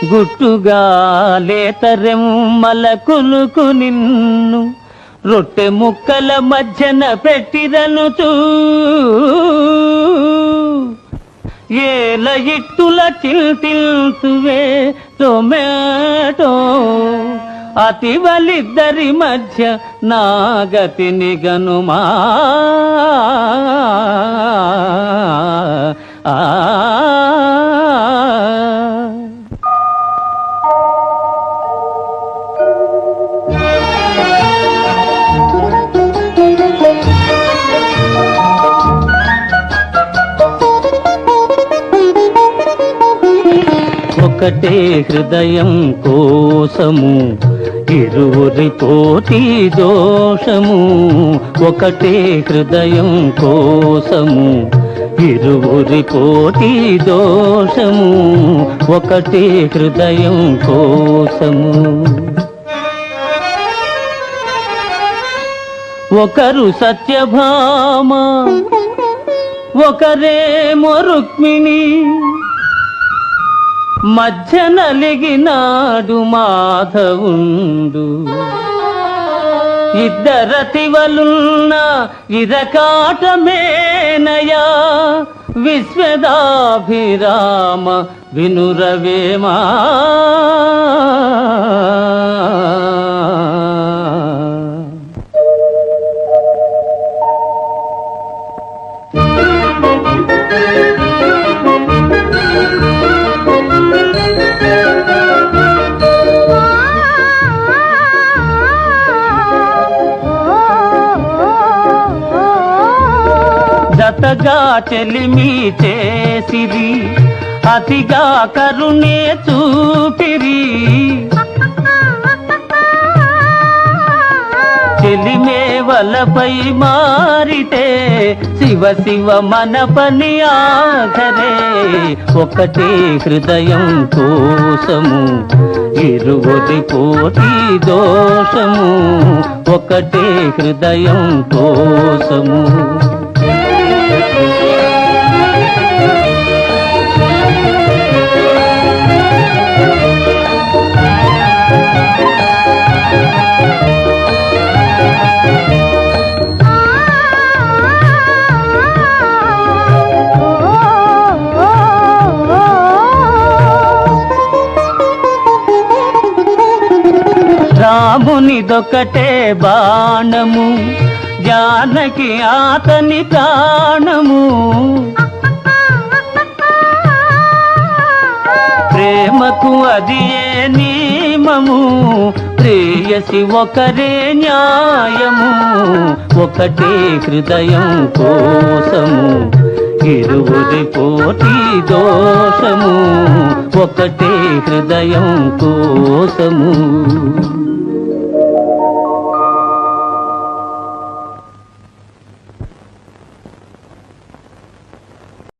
గుట్టుగా లేతరెమ్మల కులుకు నిన్ను రొట్టె ముక్కల మధ్యన పెట్టిరనుచూ ఏల ఇట్టుల చిల్తిల్తువే టొమాటో అతివలిద్దరి మధ్య నాగతిని గనుమా ఒకటే హృదయం కోసము ఇరువురి పోటీ దోషము ఒకటే హృదయం కోసము ఇరువురి పోటీ దోషము ఒకటే హృదయం కోసము ఒకరు సత్యభామ ఒకరేమో రుక్మిణి మధ్య నలిగినాడు మాధవుండు ఇద్దరతివలున్న ఇరకాటమేనయా విశ్వదాభిరామ వినురవేమా జతగా చెలిమి చేసిరి అతిగా కరుణే చూపిరి చెలిమే వలపై మారితే శివ శివ మన పని ఆఖరే ఒకటే హృదయం కోసము ఇరువురి పోటీ దోషము ఒకటే హృదయం కోసము రామునిదొకటే బాణము జానకి ఆతని ప్రాణము ప్రేమకు అది ఏ నియమము ప్రేయసి ఒకరే న్యాయము ఒకటే హృదయం కోసము ఇరువురి పోటీ దోషము ఒకటే హృదయం కోసము